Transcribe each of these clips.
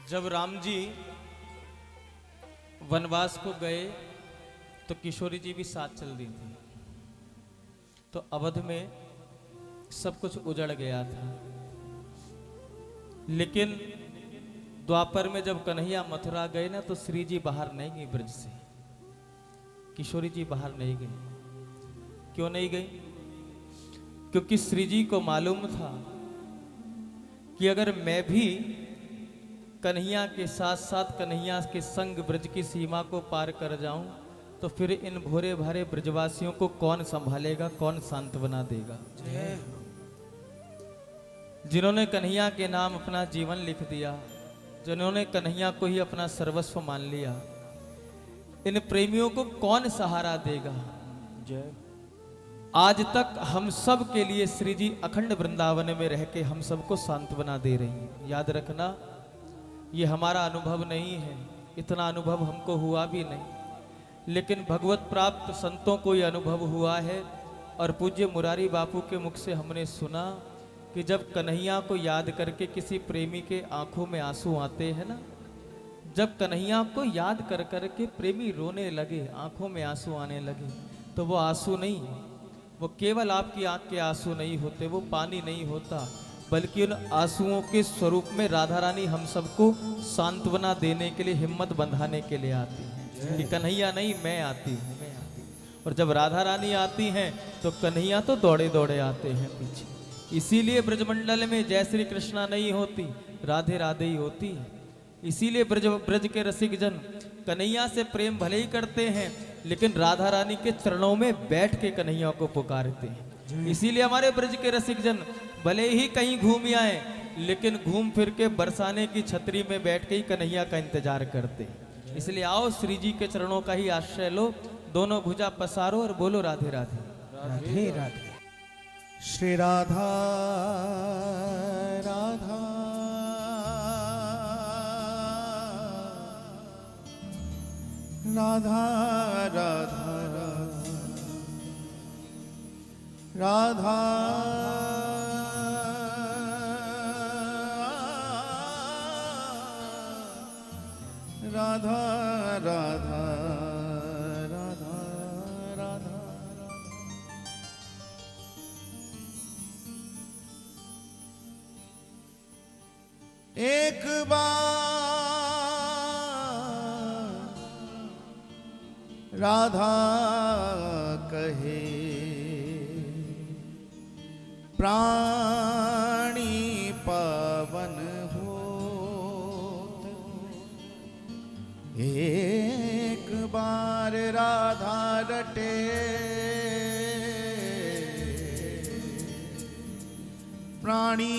जब राम जी वनवास को गए तो किशोरी जी भी साथ चल रही थी। तो अवध में सब कुछ उजड़ गया था। लेकिन द्वापर में जब कन्हैया मथुरा गए ना तो श्री जी बाहर नहीं गई ब्रज से, किशोरी जी बाहर नहीं गई। क्यों नहीं गई? क्योंकि श्री जी को मालूम था कि अगर मैं भी कन्हैया के साथ साथ कन्हैया के संग ब्रज की सीमा को पार कर जाऊं तो फिर इन भोरे भारे ब्रजवासियों को कौन संभालेगा, कौन सांत्वना देगा। जिन्होंने कन्हैया के नाम अपना जीवन लिख दिया, जिन्होंने कन्हैया को ही अपना सर्वस्व मान लिया, इन प्रेमियों को कौन सहारा देगा। जय। आज तक हम सब के लिए श्री जी अखंड वृंदावन में रह के हम सबको सांत्वना दे रही हैं। याद रखना, ये हमारा अनुभव नहीं है, इतना अनुभव हमको हुआ भी नहीं, लेकिन भगवत प्राप्त संतों को ये अनुभव हुआ है। और पूज्य मुरारी बापू के मुख से हमने सुना कि जब कन्हैया को याद करके किसी प्रेमी के आंखों में आंसू आते हैं ना, जब कन्हैया को याद कर कर के प्रेमी रोने लगे, आंखों में आंसू आने लगे, तो वो आंसू नहीं, वो केवल आपकी आंख के आंसू नहीं होते, वो पानी नहीं होता, बल्कि उन आंसुओं के स्वरूप में राधा रानी हम सबको सांत्वना देने के लिए, हिम्मत बंधाने के लिए आती है कि कन्हैया नहीं, मैं आती हूँ, मैं आती हूँ। और जब राधा रानी आती हैं तो कन्हैया तो दौड़े दौड़े आते हैं पीछे। इसीलिए ब्रजमंडल में जय श्री कृष्णा नहीं होती, राधे राधे ही होती है। इसीलिए ब्रज के रसिक जन कन्हैया से प्रेम भले ही करते हैं, लेकिन राधा रानी के चरणों में बैठ के कन्हैया को पुकारते हैं। इसीलिए हमारे ब्रज के रसिक जन भले ही कहीं घूम आए, लेकिन घूम फिर के बरसाने की छतरी में बैठ के ही कन्हैया का इंतजार करते हैं। इसलिए आओ श्री जी के चरणों का ही आश्रय लो, दोनों भुजा पसारो और बोलो राधे राधे राधे राधे। श्री राधा राधा राधा राधा राधा राधा राधा राधा राधा। एक बार राधा कहे प्राणी पावन हो, एक बार राधा रटे प्राणी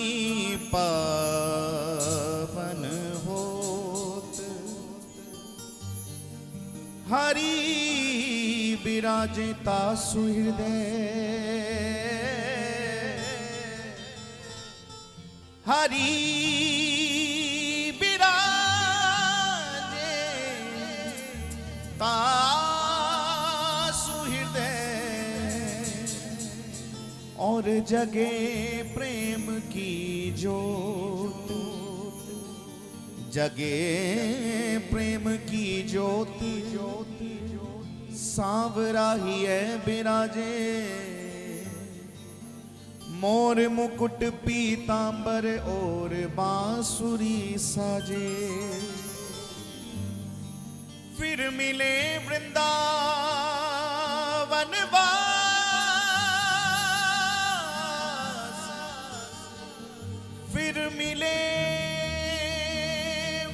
पावन होत, हरि विराजता सुहृदय, हरि विराजता सुहृदय, और जगे प्रेम की ज्योत, जगे प्रेम की ज्योति, सांवरा ही है बिराजे, मोर मुकुट पीतांबर और बांसुरी साजे। फिर मिले वृंदावन वास, फिर मिले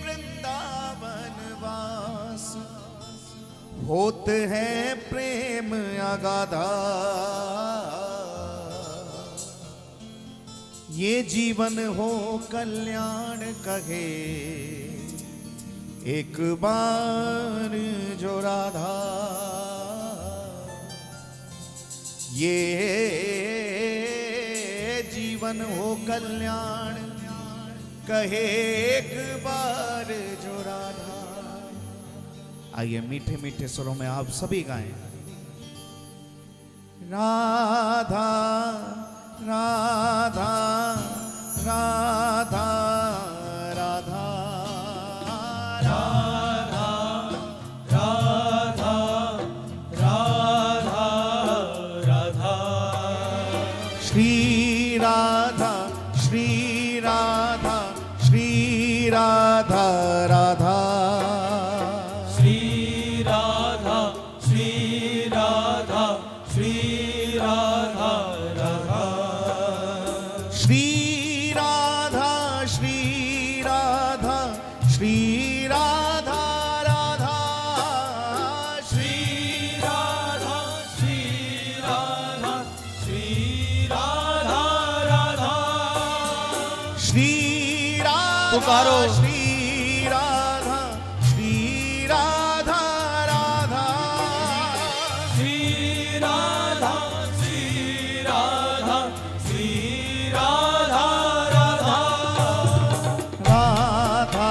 वृंदावन वास, होत है प्रेम अगाधा, ये जीवन हो कल्याण कहे एक बार जो राधा, ये जीवन हो कल्याण कहे एक बार जो राधा। आइए मीठे मीठे स्वरों में आप सभी गाएं। राधा राधा राधा राधा राधा राधा राधा राधा श्री राधा श्री राधा श्री राधा राधा श्री राधा श्री राधा श्री राधा राधा श्री राधा श्री राधा श्री राधा राधा श्री राधा श्री राधा श्री राधा राधा श्री राधा पुकारो। श्री राधा श्री राधा राधा श्री राधा श्री राधा श्री राधा राधा राधा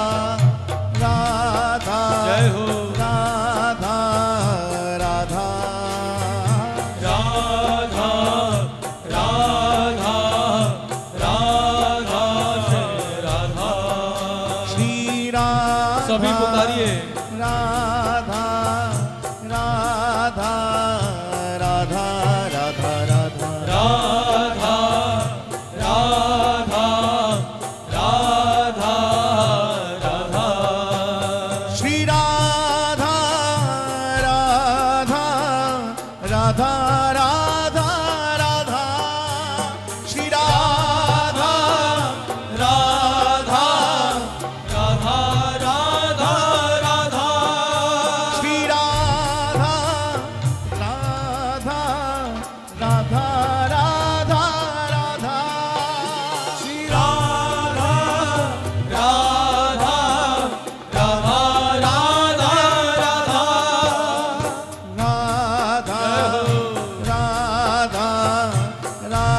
राधा जय हो राधा राधा राधा राधा राधा जय राधा श्री राधा सभी पुकारिए राधा राधा राधा राधा राधा राधा राधा राधा राधा श्री राधा राधा राधा राधा राधा श्री राधा राधा राधा राधा राधा श्री राधा राधा राधा राधा राधा श्री राधा राधा राधा राधा राधा राधा राधा राधा राधा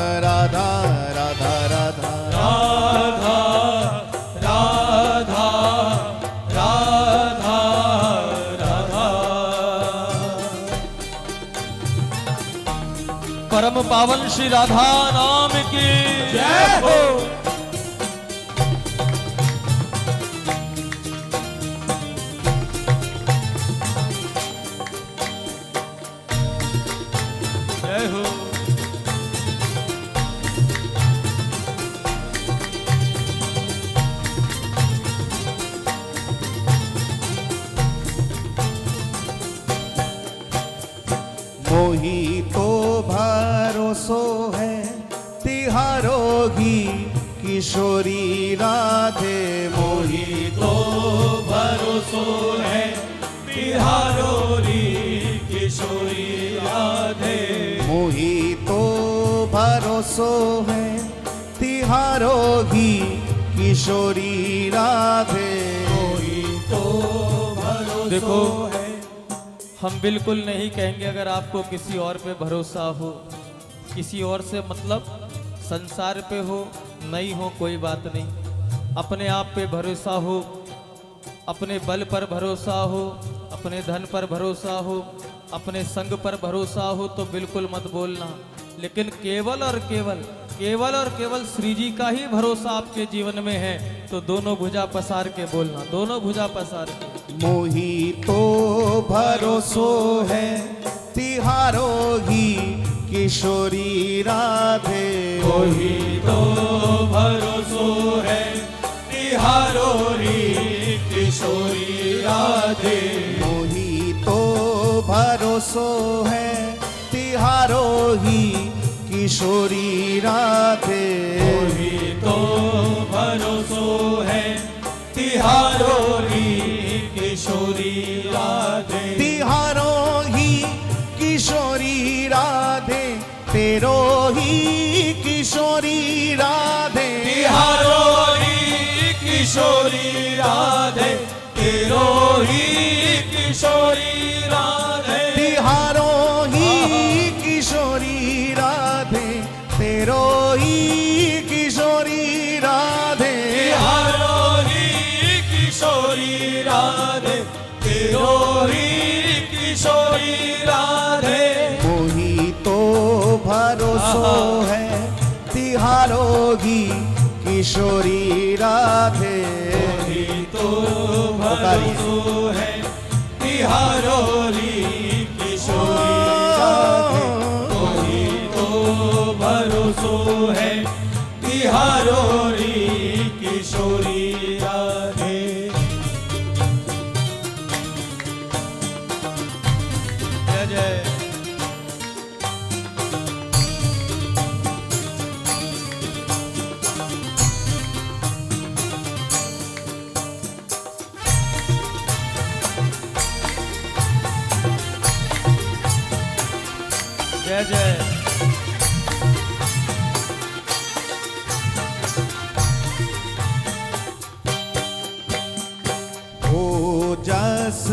राधा राधा राधा राधा राधा राधा परम पावन श्री राधा नाम की जय हो। जय हो मोही तो भरोसो है तिहारो ही किशोरी राधे मोही तो भरोसो है तिहारो री किशोरी राधे मोही तो भरोसो है तिहारो ही किशोरी राधे तो भरोसो देखो हम बिल्कुल नहीं कहेंगे अगर आपको किसी और पे भरोसा हो, किसी और से मतलब संसार पे हो नहीं हो कोई बात नहीं, अपने आप पे भरोसा हो, अपने बल पर भरोसा हो, अपने धन पर भरोसा हो, अपने संग पर भरोसा हो तो बिल्कुल मत बोलना। लेकिन केवल और केवल श्री जी का ही भरोसा आपके जीवन में है तो दोनों भुजा पसार के बोलना, दोनों भुजा पसार के। मोही तो भरोसो है तिहारो ही किशोरी राधे मोही तो भरोसो है तिहारो री किशोरी राधे मोही तो भरोसो है तिहारो ही किशोरी राधे मोही तो भरोसो है तिहारो री किशोरी राधे तिहारो ही किशोरी राधे तेरो ही किशोरी राधे तिहारो री किशोरी राधे तेरो ही किशोरी राधे तिहारो ही किशोरी राधे तेरो ही किशोरी राधे तिहारो ही किशोरी राधे तेरो ही किशोरी राधे मोही तो भरोसो है तिहारो ही किशोरी राधे मोही तो भरोसो है तिहारो री किशोरी राधे, कोई तो भरोसो है तिहारो री किशोरी राधे। जय जय। जय जय। हो जस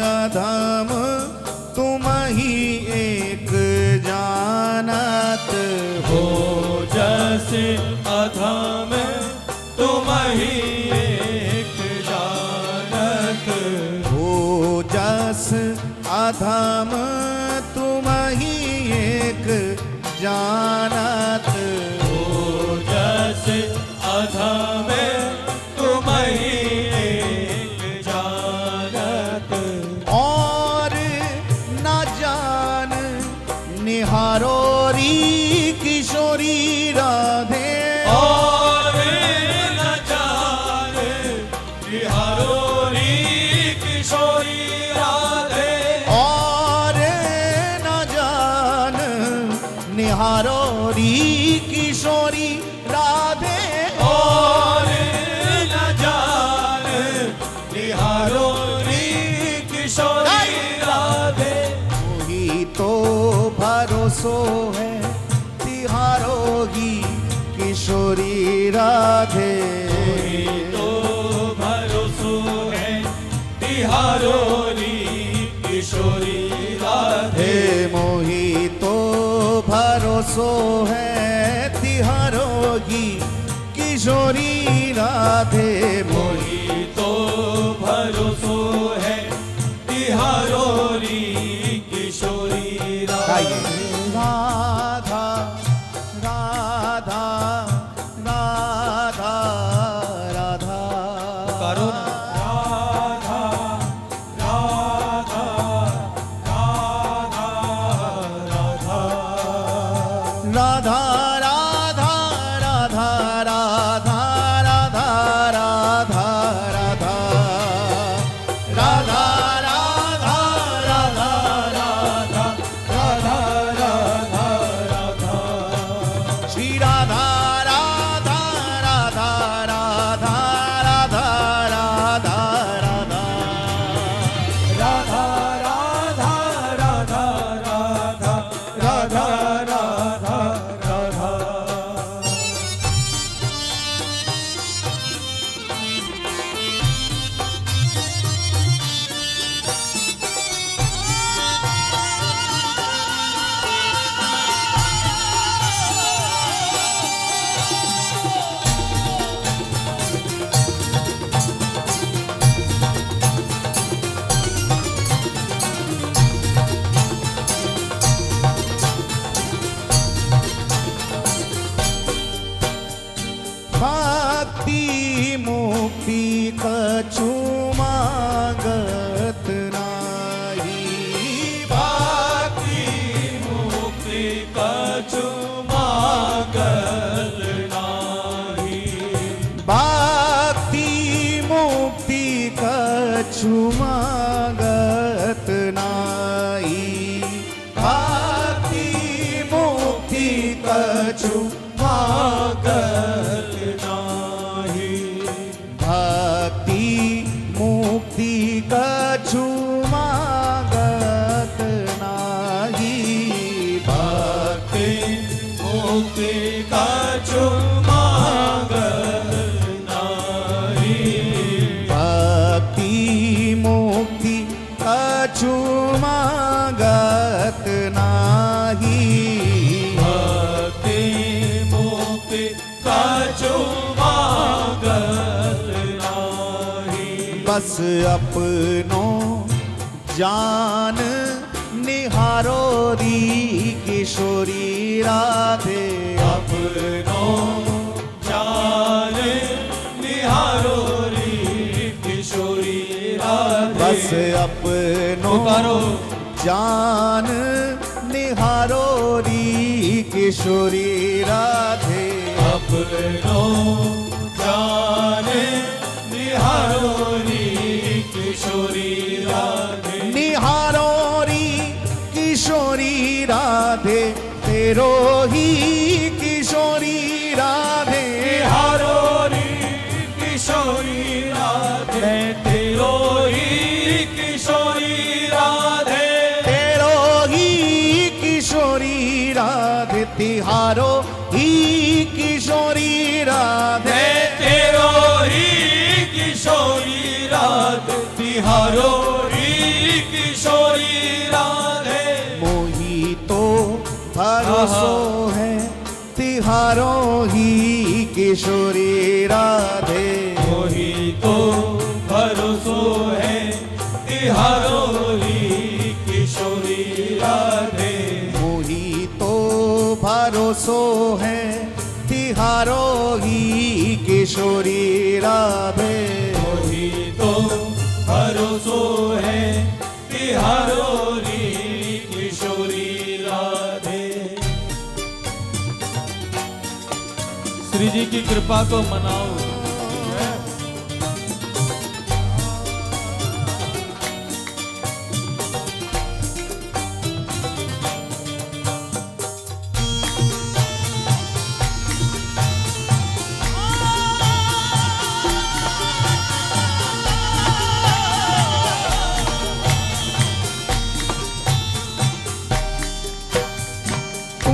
अधम तुम ही एक जानत हो जस अधम तुम ही एक जानत, हो जस अधम तुम ही एक जानत, हो जस अधम तुम ही एक जानत, और न जान निहारो री किशोरी राधे, और न जान निहारो री किशोरी राधे, और न जान निहारो री किशोरी राधे, और न जान निहारो री किशोरी राधे, वही तो भरोसो है तिहारो ही किशोरी राधे, तो भरोसो है तिहारो री किशोरी राधे, हे मोही तो भरोसो है तिहारो ही किशोरी राधे, मोही मोही तो भरोसो है तिहारो री किशोरी राधे। राधा राधा राधा राधा करो ना। राधा राधा राधा राधा राधा राधा राधा राधा राधा राधा राधा राधा राधा राधा राधा राधा राधा राधा श्री राधा राधा राधा राधा राधा राधा राधा राधा राधा राधा राधा राधा राधा राधा। भक्ति मुक्ति कछु मागत नाही, भक्ति मुक्ति कछु मांगत नाही, भक्ति मुक्ति कछु मागत नाही, भक्ति मुक्ति कछु मांगत नाही, भक्ति मुक्ति कछु मागत नाही, भक्ति मुक्ति कछु मांगत नाही, भक्ति मुक्ति कछु मागत नाही, भक्ति मुक्ति कछु मांगत नाही, बस अपनो जान निहारो री किशोरी राधे, अपनो जान निहारो री अपनो पुकारो जान निहारो री किशोरी राधे अपनो जाने निहारो री किशोरी राधे निहारो री किशोरी राधे तेरो ही किशोरी राधे निहारो री किशोरी राधे तेरो ही किशोरी राधे तेरो ही किशोरी राधे तिहारो ही किशोरी राधे तेरो ही किशोरी राधे तिहारो ही किशोरी राधे मोही तो भरोसो है तिहारो ही किशोरी राधे मोही तो भरोसो है तिहारो ही किशोरी राधे मोही तो भरोसो है तिहारो ही किशोरी राधे मोही तो भरोसो है तिहारो री किशोरी राधे। श्री जी की कृपा को मनाओ।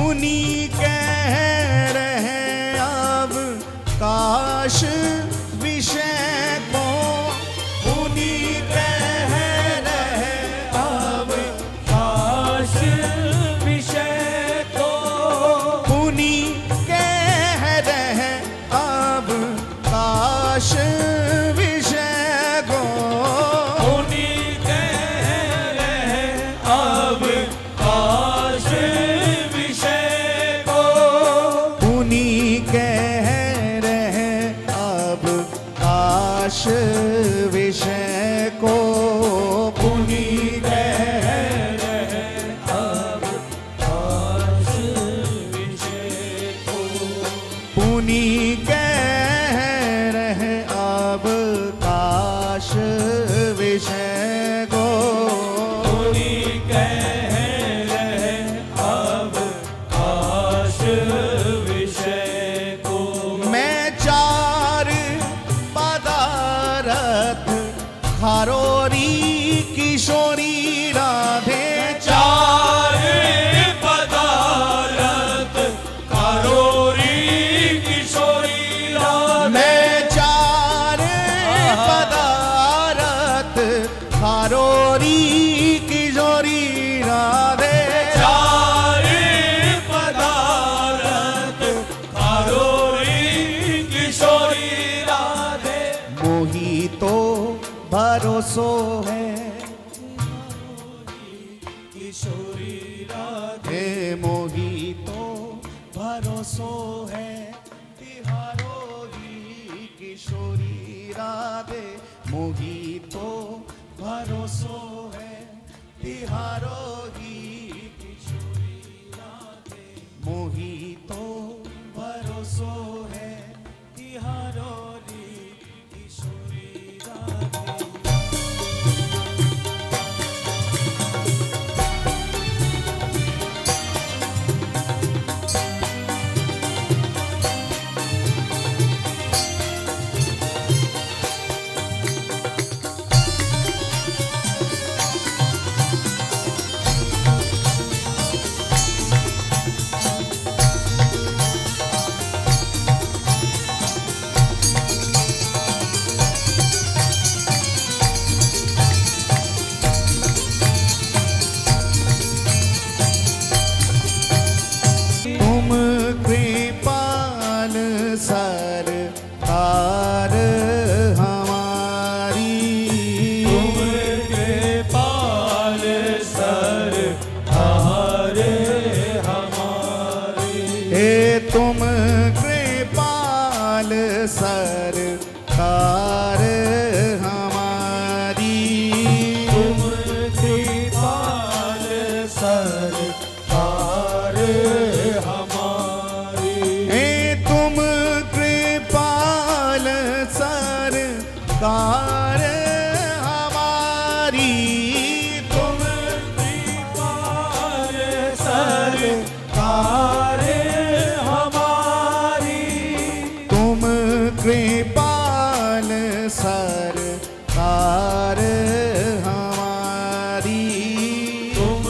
उन्हीं कह रहे अब काश विषय को उन्हीं कह रहे अब काश विषय को उन्हीं कह रहे अब काश विषय को उन्हीं कह रहे अब काश विषय को उन्हीं कह रहे अब काश विषय को उन्हीं कह रहे अब काश विषय को उन्हीं कह रहे अब काश विषय को उन्हीं कह रहे अब काश विषय को मैं चार पदारथ खारोरी किशोरी राधे चार पदारथ कारोरी किशोरी राधे मैं चार पदारथ खारोरी किशोरी राधे चार पदारथ कारोरी किशोरी राधे मोही तो भरोसो है किशोरी राधे हे मोही तो भरोसो है तिहारो ही किशोरी राधे मोही तो भरोसो है तिहारो ही किशोरी राधे मोही तो भरोसो है तिहारो ही किशोरी राधे कार हमारी, तुम कृपाल सरकार हमारी, तुम कृपाल सरकार हमारी, तुम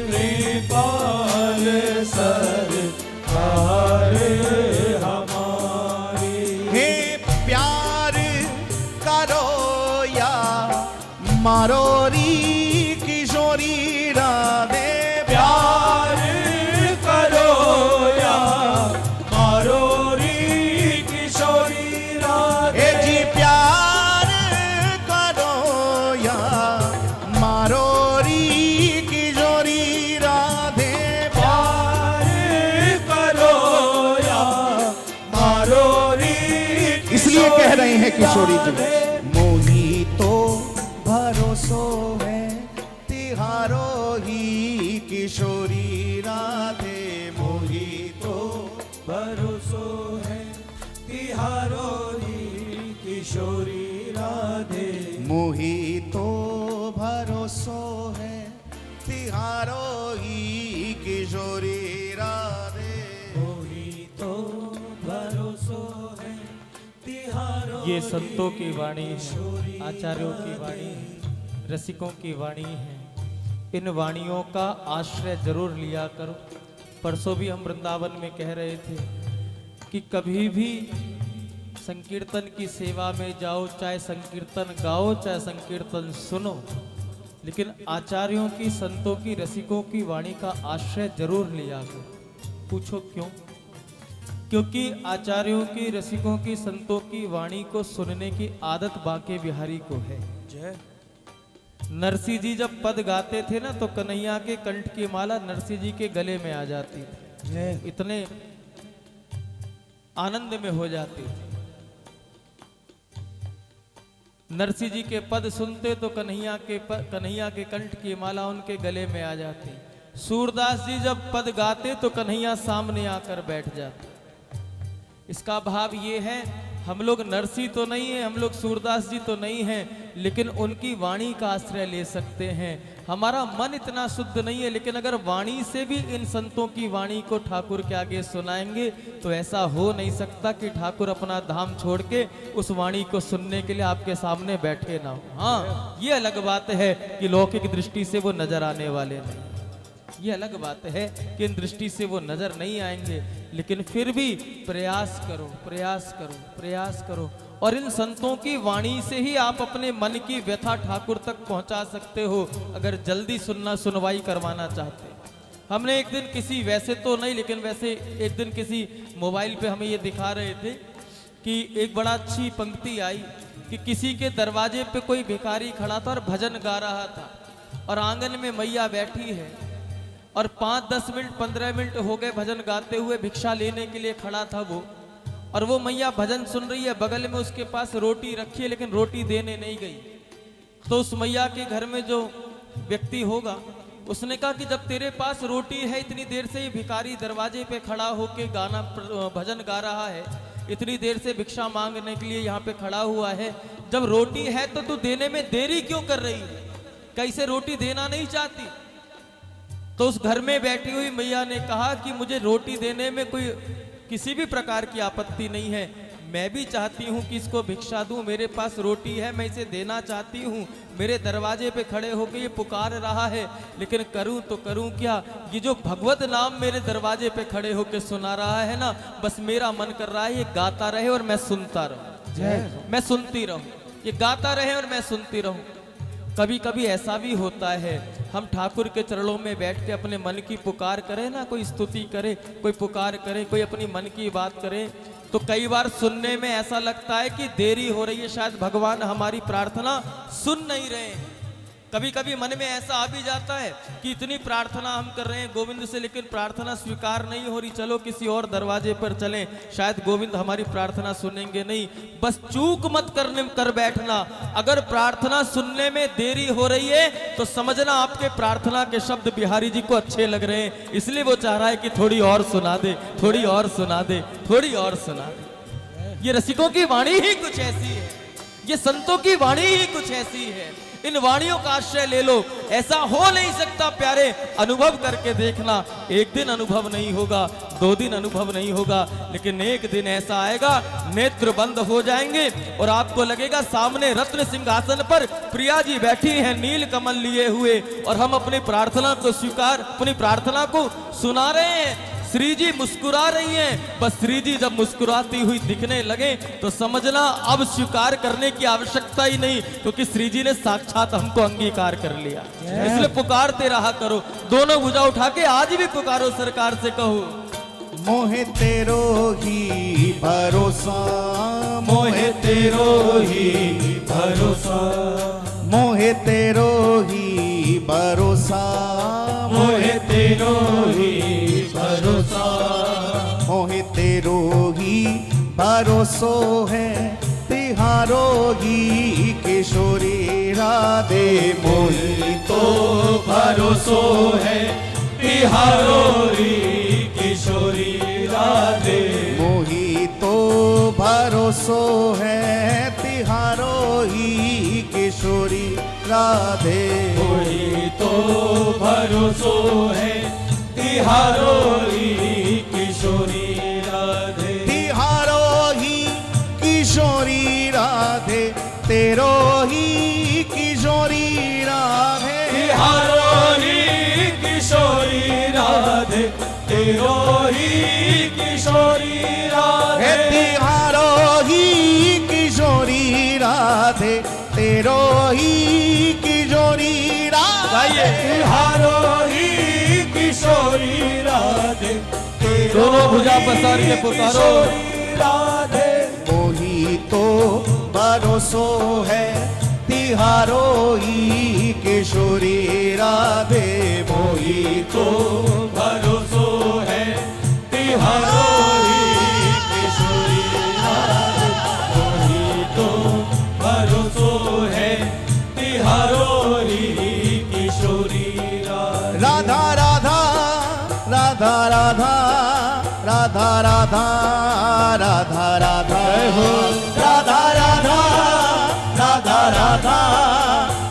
कृपाल सरकार हमारी। हे प्यार करो या मारो री किशोरी राधे, प्यार करो या मारो री किशोरी राधे, हे जी प्यार करो या मारो री किशोरी राधे, प्यार करो या मारो री इसलिए कह रहे हैं किशोरी जी, राधे। मोही तो भरोसो है तिहारो ही किशोरी राधे, मोही तो भरोसो है तिहारो री किशोरी राधे, मोही तो भरोसो है तिहारो ही किशोरी राधे। मोही तो भरोसो है तिहारो ये संतों की वाणी है, आचार्यों की वाणी है, रसिकों की वाणी है। इन वाणियों का आश्रय जरूर लिया करो। परसों भी हम वृंदावन में कह रहे थे कि कभी भी संकीर्तन की सेवा में जाओ, चाहे संकीर्तन गाओ चाहे संकीर्तन सुनो, लेकिन आचार्यों की, संतों की, रसिकों की वाणी का आश्रय जरूर लिया करो। पूछो क्यों? क्योंकि आचार्यों की, रसिकों की, संतों की वाणी को सुनने की आदत बांके बिहारी को है। जय। नरसिंह जी जब पद गाते थे ना तो कन्हैया के कंठ की माला नरसिंह जी के गले में आ जाती थी, इतने आनंद में हो जाती थी। नरसिंह जी के पद सुनते तो कन्हैया के कंठ की माला उनके गले में आ जाती। सूरदास जी जब पद गाते तो कन्हैया सामने आकर बैठ जाते। इसका भाव ये है, हम लोग नरसिंह तो नहीं है, हम लोग सूरदास जी तो नहीं हैं, लेकिन उनकी वाणी का आश्रय ले सकते हैं। हमारा मन इतना शुद्ध नहीं है, लेकिन अगर वाणी से भी इन संतों की वाणी को ठाकुर के आगे सुनाएंगे तो ऐसा हो नहीं सकता कि ठाकुर अपना धाम छोड़ के उस वाणी को सुनने के लिए आपके सामने बैठे ना हो। हाँ, ये अलग बात है कि लौकिक दृष्टि से वो नजर आने वाले नहीं, ये अलग बात है कि इन दृष्टि से वो नजर नहीं आएंगे, लेकिन फिर भी प्रयास करो, प्रयास करो, प्रयास करो। और इन संतों की वाणी से ही आप अपने मन की व्यथा ठाकुर तक पहुंचा सकते हो, अगर जल्दी सुनवाई करवाना चाहते हैं। हमने एक दिन किसी, वैसे तो नहीं लेकिन वैसे एक दिन किसी मोबाइल पे हमें ये दिखा रहे थे कि एक बड़ा अच्छी पंक्ति आई कि किसी के दरवाजे पे कोई भिखारी खड़ा था और भजन गा रहा था, और आंगन में मैया बैठी है, और 5-10 मिनट 15 मिनट हो गए भजन गाते हुए, भिक्षा लेने के लिए खड़ा था वो, और वो मैया भजन सुन रही है, बगल में उसके पास रोटी रखी है लेकिन रोटी देने नहीं गई। तो उस मैया के घर में जो व्यक्ति होगा उसने कहा कि जब तेरे पास रोटी है, इतनी देर से ये भिखारी दरवाजे पे खड़ा होके गाना भजन गा रहा है, इतनी देर से भिक्षा मांगने के लिए यहाँ पे खड़ा हुआ है, जब रोटी है तो तू देने में देरी क्यों कर रही है? कैसे रोटी देना नहीं चाहती? तो उस घर में बैठी हुई मैया ने कहा कि मुझे रोटी देने में कोई किसी भी प्रकार की आपत्ति नहीं है, मैं भी चाहती हूँ कि इसको भिक्षा दूं, मेरे पास रोटी है, मैं इसे देना चाहती हूँ, मेरे दरवाजे पे खड़े होकर ये पुकार रहा है, लेकिन करूं तो करूं क्या? ये जो भगवत नाम मेरे दरवाजे पे खड़े होकर सुना रहा है ना, बस मेरा मन कर रहा है ये गाता रहे और मैं सुनता रहूं, मैं सुनती रहूं, ये गाता रहे और मैं सुनती रहूं। कभी कभी ऐसा भी होता है, हम ठाकुर के चरणों में बैठ के अपने मन की पुकार करें ना, कोई स्तुति करे, कोई पुकार करे, कोई अपनी मन की बात करे, तो कई बार सुनने में ऐसा लगता है कि देरी हो रही है, शायद भगवान हमारी प्रार्थना सुन नहीं रहे हैं। कभी कभी मन में ऐसा आ भी जाता है कि इतनी प्रार्थना हम कर रहे हैं गोविंद से, लेकिन प्रार्थना स्वीकार नहीं हो रही, चलो किसी और दरवाजे पर चलें, शायद गोविंद हमारी प्रार्थना सुनेंगे नहीं। बस चूक मत कर बैठना, अगर प्रार्थना सुनने में देरी हो रही है तो समझना आपके प्रार्थना के शब्द बिहारी जी को अच्छे लग रहे हैं, इसलिए वो चाह रहा है कि थोड़ी और सुना दे, थोड़ी और सुना दे, थोड़ी और सुना दे। ये रसिकों की वाणी ही कुछ ऐसी है, ये संतों की वाणी ही कुछ ऐसी है, इन वाणियों का आश्रय ले लो। ऐसा हो नहीं सकता प्यारे, अनुभव करके देखना। एक दिन अनुभव नहीं होगा, 2 दिन अनुभव नहीं होगा, लेकिन एक दिन ऐसा आएगा, नेत्र बंद हो जाएंगे और आपको लगेगा सामने रत्न सिंहासन पर प्रिया जी बैठी हैं नील कमल लिए हुए, और हम अपनी प्रार्थना को स्वीकार, अपनी प्रार्थना को सुना रहे हैं। श्री जी मुस्कुरा रही हैं, बस श्री जी जब मुस्कुराती हुई दिखने लगे तो समझना अब स्वीकार करने की आवश्यकता ही नहीं, क्योंकि श्री जी ने साक्षात हमको अंगीकार कर लिया। इसलिए पुकारते रहा करो, दोनों भुजा उठा के आज भी पुकारो, सरकार से कहो मोहे तेरो ही भरोसा, मोहे तेरो ही भरोसा, मोहे तेरो ही भरोसा, मोहे तेरो ही भरोसा, मोहे तेरो ही भरोसो है, तिहारो ही किशोरी राधे मोही तो भरोसो है, तिहारो री किशोरी राधे, मोही तो भरोसो है, तिहारो ही किशोरी राधे मोही तो भरोसो है, तिहारो री किशोरी राधे, तिहारो ही किशोरी राधे, तेरो ही किशोरी राधे, तिहारो ही किशोरी राधे, तेरो ही किशोरी राधे, तिहारो ही किशोरी राधे, तेरो ही किशोरी राधे, तिहारो ही किशोरी राधे, दोनों भुजा पसार के पुकारो राधे, मोही तो भरोसो है, तिहारो ही किशोरी राधे मोही तो भरोसो है, तिहारो ही किशोरी राधे, मोही तो भरोसो है, तिहारो ही किशोरी राधे, राधा राधा राधा राधा राधा राधा राधा राधा हो राधा राधा राधा राधा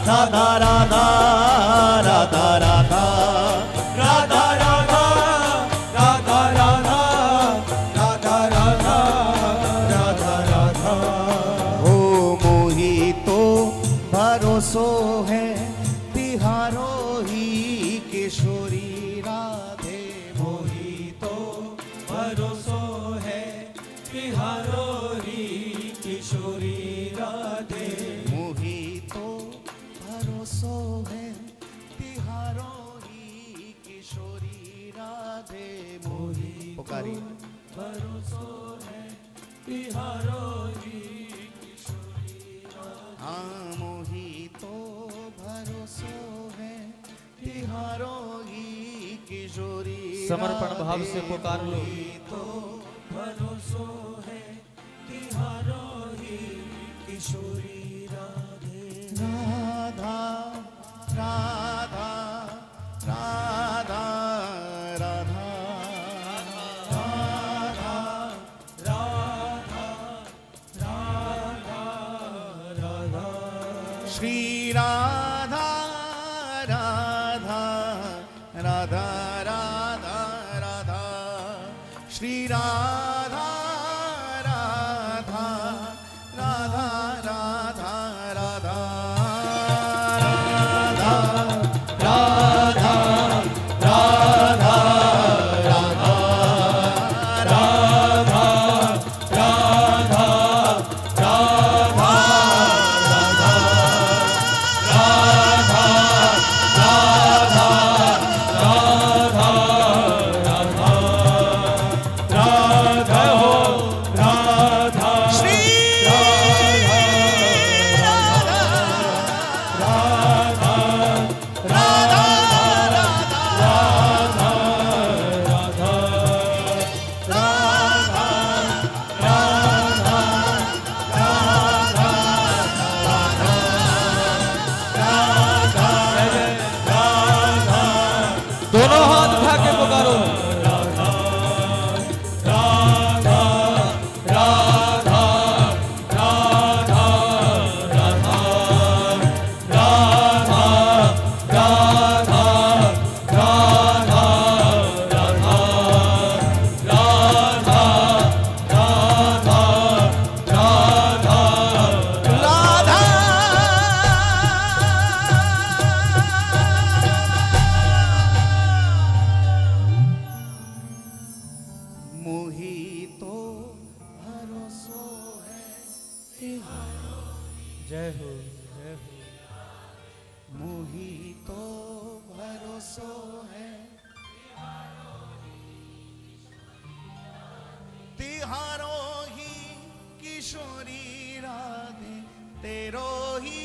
राधा राधा राधा राधा राधा राधा राधा राधा राधा राधा राधा राधा, हो मोही तो भरोसो है, तिहारो ही किशोरी राधे मोही तो भरोसो है, तिहारो री किशोरी राधे, मोही तो भरोसो है, तिहारो ही किशोरी राधे मोही पुकारी भरोसो है, तिहारो री किशोरी राधे, हाँ मोही तो भरोसो है, तिहारो ही किशोरी समर्पण भाव से पुकार लो। तो भरोसो है, तिहारो ही किशोरी राधे, राधा राधा राधा राधा श्री राधा राधा राधा राधा राधा श्री राधा राधा राधा राधा राधा राधा राधा राधा जय हो जय हो। मोही तो भरोसो है तिहारो ही किशोरी राधे, तेरो ही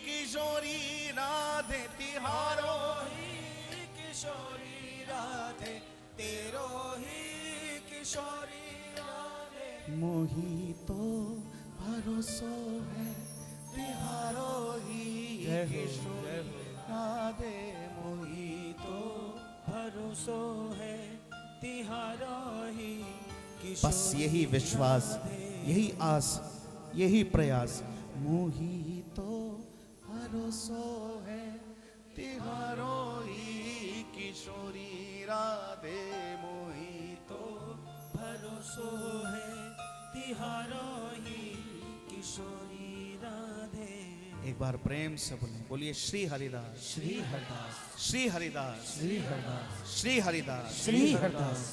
किशोरी राधे, तिहारो ही किशोरी राधे, तेरो ही किशोरी राधे। मोही तो भरोसो है तिहारो ही जय हो, किशोरी जय हो। राधे, मोही तो भरोसो है तिहारो ही किशोरी। बस यही विश्वास, यही आस, यही प्रयास। मोही तो भरोसो है तिहारो ही किशोरी राधे, मोही तो भरोसो है तिहारो ही किशोरी राधे। एक बार प्रेम से बोले, बोलिए श्री हरिदास, श्री हरदास, श्री हरिदास, श्री हरदास, श्री हरिदास, श्री हरदास।